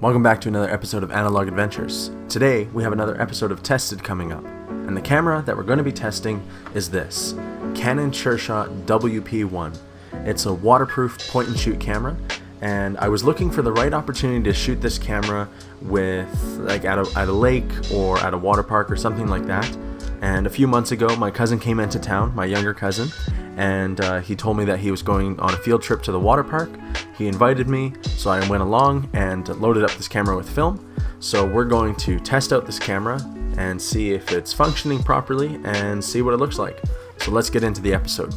Welcome back to another episode of Analog Adventures. Today, we have another episode of Tested coming up, and the camera that we're going to be testing is this, Canon SureShot WP1. It's a waterproof point-and-shoot camera, and I was looking for the right opportunity to shoot this camera with, at a lake or at a water park or something like that. And a few months ago, my cousin came into town, my younger cousin, and he told me that he was going on a field trip to the water park. He invited me, so I went along and loaded up this camera with film. So we're going to test out this camera and see if it's functioning properly and see what it looks like. So let's get into the episode.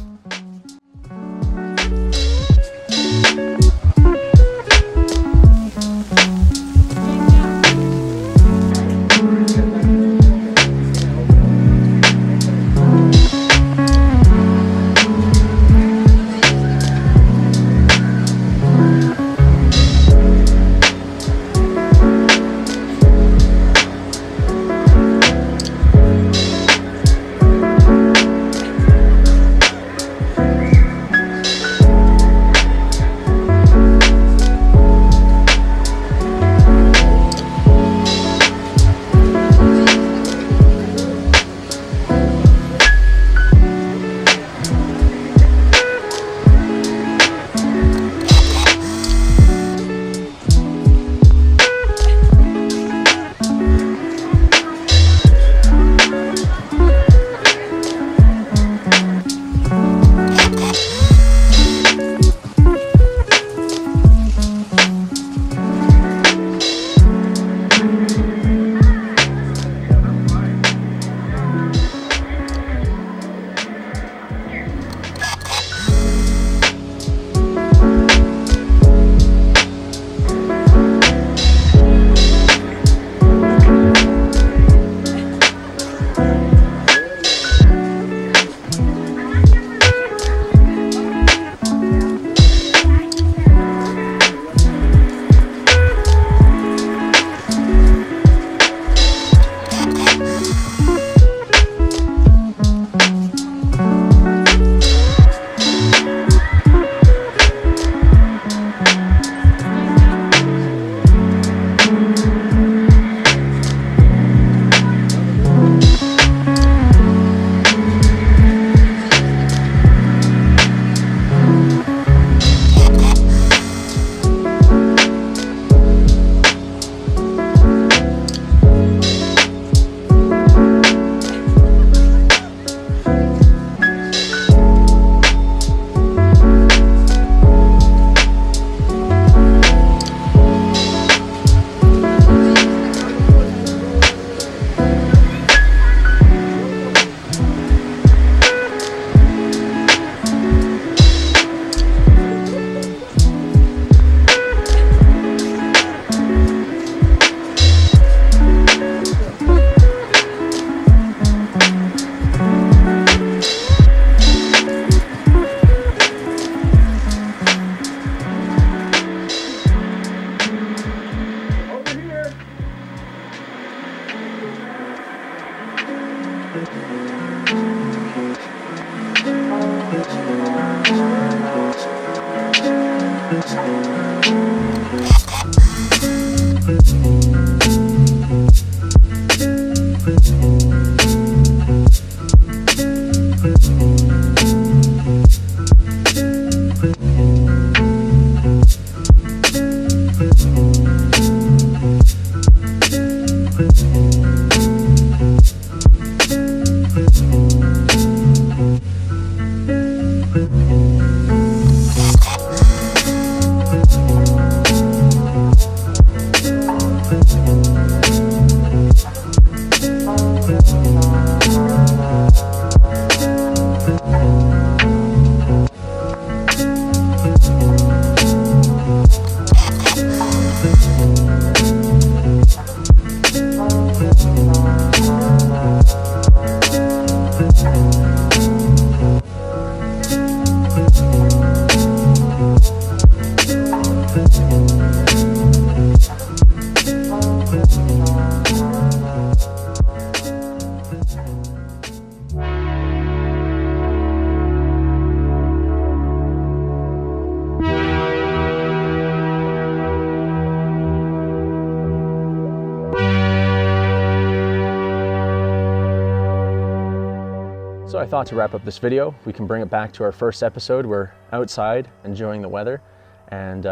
I thought to wrap up this video, we can bring it back to our first episode. We're outside enjoying the weather, and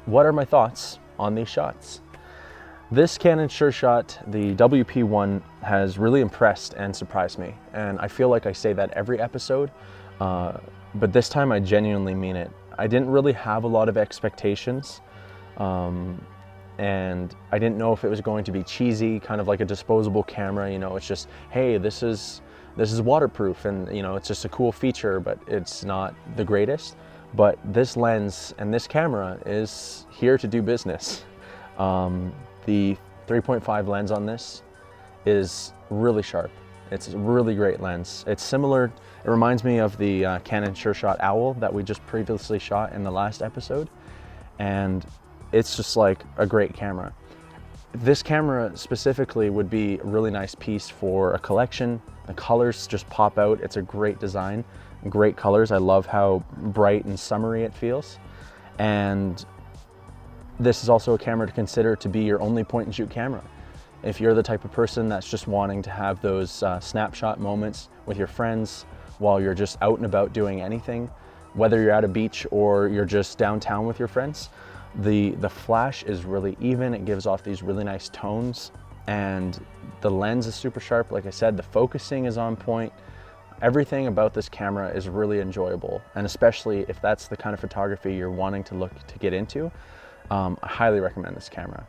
what are my thoughts on these shots? This Canon Sure Shot, the WP1, has really impressed and surprised me, and I feel like I say that every episode, but this time I genuinely mean it. I didn't really have a lot of expectations, and I didn't know if it was going to be cheesy, kind of like a disposable camera. You know, it's just, hey, this is waterproof, and you know, it's just a cool feature, but it's not the greatest. But this lens and this camera is here to do business. The 3.5 lens on this is really sharp. It's a really great lens. It's similar, it reminds me of the Canon Sure Shot Owl that we just previously shot in the last episode. And it's just like a great camera. This camera specifically would be a really nice piece for a collection. The colors just pop out. It's a great design, great colors. I love how bright and summery it feels. And this is also a camera to consider to be your only point and shoot camera. If you're the type of person that's just wanting to have those snapshot moments with your friends while you're just out and about doing anything, whether you're at a beach or you're just downtown with your friends, the flash is really even. It gives off these really nice tones, and the lens is super sharp. Like I said, the focusing is on point. Everything about this camera is really enjoyable, and especially if that's the kind of photography you're wanting to get into, I highly recommend this camera.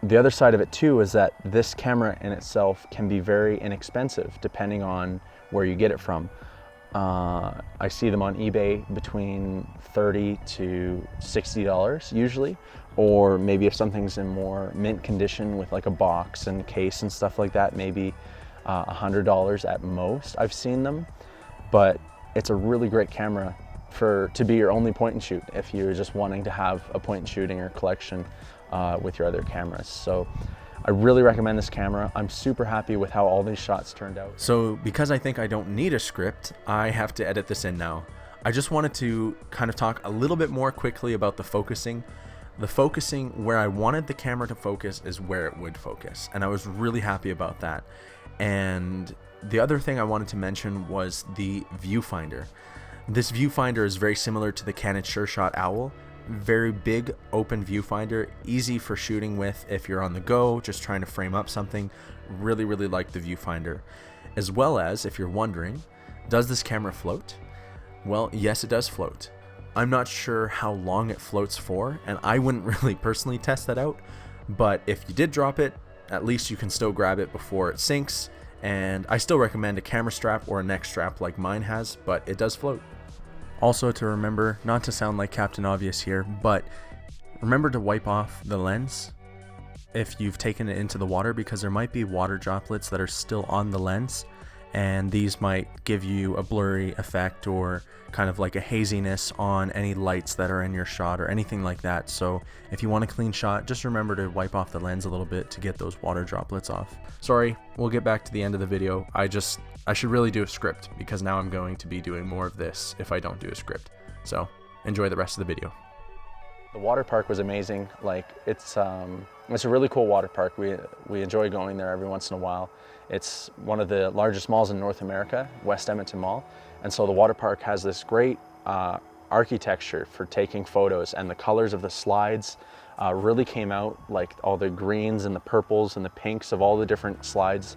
The other side of it too is that this camera in itself can be very inexpensive depending on where you get it from. I see them on eBay between $30 to $60 usually, or maybe if something's in more mint condition with like a box and case and stuff like that, maybe $100 at most. I've seen them, but it's a really great camera to be your only point and shoot if you're just wanting to have a point and shoot in your collection with your other cameras. So I really recommend this camera. I'm super happy with how all these shots turned out. So because I think I don't need a script, I have to edit this in now. I just wanted to kind of talk a little bit more quickly about the focusing. The focusing where I wanted the camera to focus is where it would focus, and I was really happy about that. And the other thing I wanted to mention was the viewfinder. This viewfinder is very similar to the Canon Sure Shot Owl. Very big open viewfinder, easy for shooting with if you're on the go, just trying to frame up something. Really like the viewfinder. As well as, if you're wondering, does this camera float? Well, yes, it does float. I'm not sure how long it floats for, and I wouldn't really personally test that out, but if you did drop it, at least you can still grab it before it sinks. And I still recommend a camera strap or a neck strap like mine has, but it does float. Also to remember, not to sound like Captain Obvious here, but remember to wipe off the lens if you've taken it into the water, because there might be water droplets that are still on the lens, and these might give you a blurry effect or kind of like a haziness on any lights that are in your shot or anything like that. So if you want a clean shot, just remember to wipe off the lens a little bit to get those water droplets off. Sorry, we'll get back to the end of the video. I should really do a script, because now I'm going to be doing more of this if I don't do a script. So enjoy the rest of the video. The water park was amazing. Like it's a really cool water park. We enjoy going there every once in a while. It's one of the largest malls in North America, West Edmonton Mall. And so the water park has this great architecture for taking photos, and the colors of the slides really came out, like all the greens and the purples and the pinks of all the different slides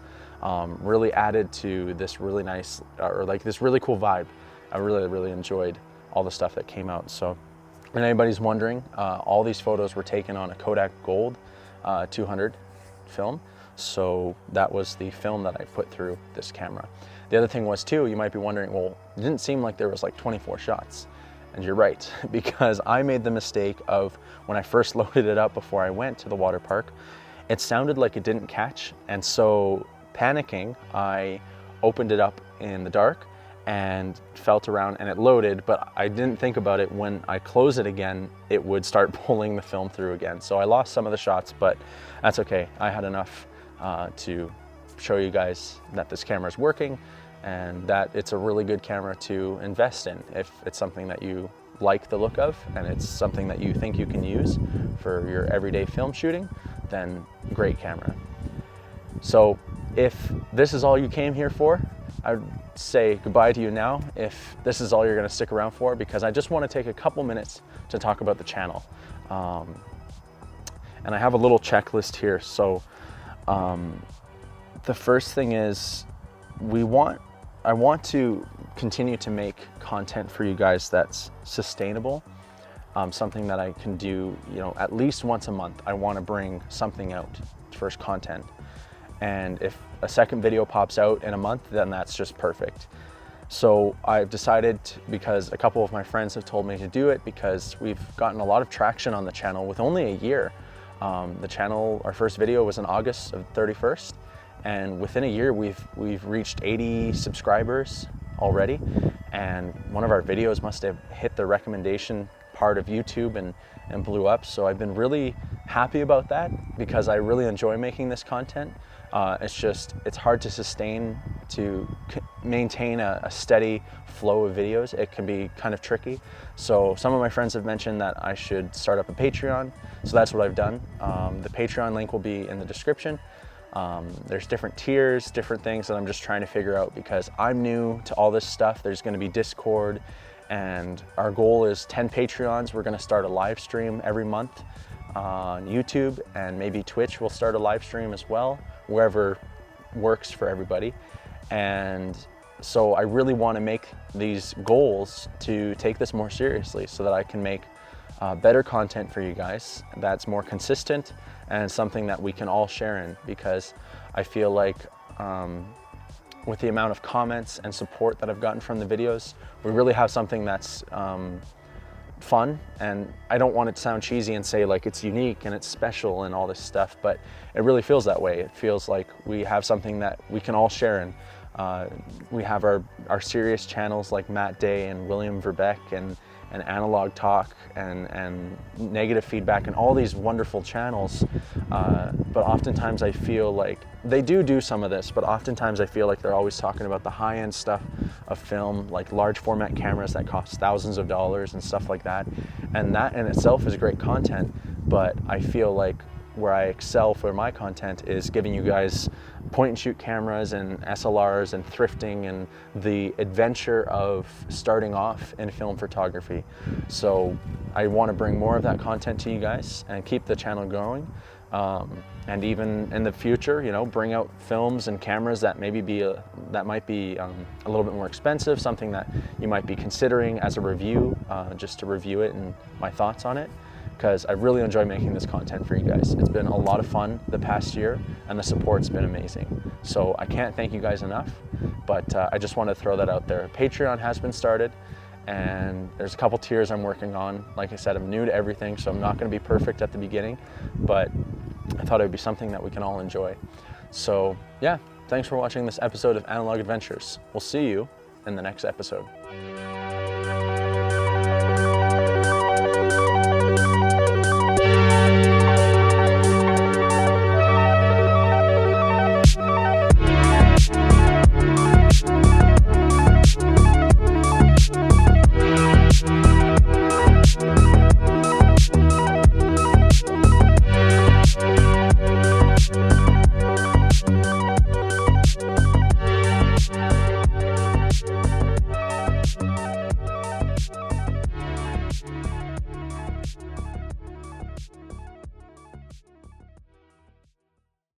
really added to this really nice, or like this really cool vibe. I really enjoyed all the stuff that came out. So if anybody's wondering, all these photos were taken on a Kodak Gold 200 film. So that was the film that I put through this camera. The other thing was too, you might be wondering, well, it didn't seem like there was like 24 shots. And you're right, because I made the mistake of, when I first loaded it up before I went to the water park, it sounded like it didn't catch. And so panicking, I opened it up in the dark and felt around, and it loaded, but I didn't think about it. When I close it again, it would start pulling the film through again. So I lost some of the shots, but that's okay. I had enough to show you guys that this camera is working, and that it's a really good camera to invest in if it's something that you like the look of and it's something that you think you can use for your everyday film shooting. Then great camera. So if this is all you came here for, I'd say goodbye to you now if this is all you're going to stick around for, because I just want to take a couple minutes to talk about the channel. And I have a little checklist here. So the first thing is I want to continue to make content for you guys that's sustainable, something that I can do, at least once a month. I want to bring something out, first content. And if a second video pops out in a month, then that's just perfect. So I've decided, because a couple of my friends have told me to do it, because we've gotten a lot of traction on the channel with only a year. The channel, our first video was on August 31st, and within a year we've reached 80 subscribers already, and one of our videos must have hit the recommendation part of YouTube and blew up. So I've been really happy about that, because I really enjoy making this content. It's hard to sustain, to maintain a steady flow of videos. It can be kind of tricky. So some of my friends have mentioned that I should start up a Patreon. So that's what I've done. The Patreon link will be in the description. There's different tiers, different things that I'm just trying to figure out, because I'm new to all this stuff. There's going to be Discord, and our goal is 10 Patreons. We're going to start a live stream every month on YouTube, and maybe Twitch will start a live stream as well, wherever works for everybody. And so I really want to make these goals to take this more seriously, so that I can make better content for you guys that's more consistent and something that we can all share in, because I feel like with the amount of comments and support that I've gotten from the videos, we really have something that's fun. And I don't want it to sound cheesy and say like it's unique and it's special and all this stuff, but it really feels that way. It feels like we have something that we can all share in. We have our serious channels like Matt Day and William Verbeck and Analog Talk and Negative Feedback and all these wonderful channels. But oftentimes I feel like they do some of this, but oftentimes I feel like they're always talking about the high-end stuff of film, like large format cameras that cost thousands of dollars and stuff like that. And that in itself is great content, but I feel like where I excel for my content is giving you guys point and shoot cameras and SLRs and thrifting and the adventure of starting off in film photography. So I want to bring more of that content to you guys and keep the channel going. And even in the future, bring out films and cameras that might be a little bit more expensive, something that you might be considering as a review, just to review it and my thoughts on it. Because I really enjoy making this content for you guys. It's been a lot of fun the past year, and the support's been amazing. So I can't thank you guys enough, but I just want to throw that out there. Patreon has been started, and there's a couple tiers I'm working on. Like I said, I'm new to everything, so I'm not going to be perfect at the beginning, but I thought it would be something that we can all enjoy. So yeah, thanks for watching this episode of Analog Adventures. We'll see you in the next episode.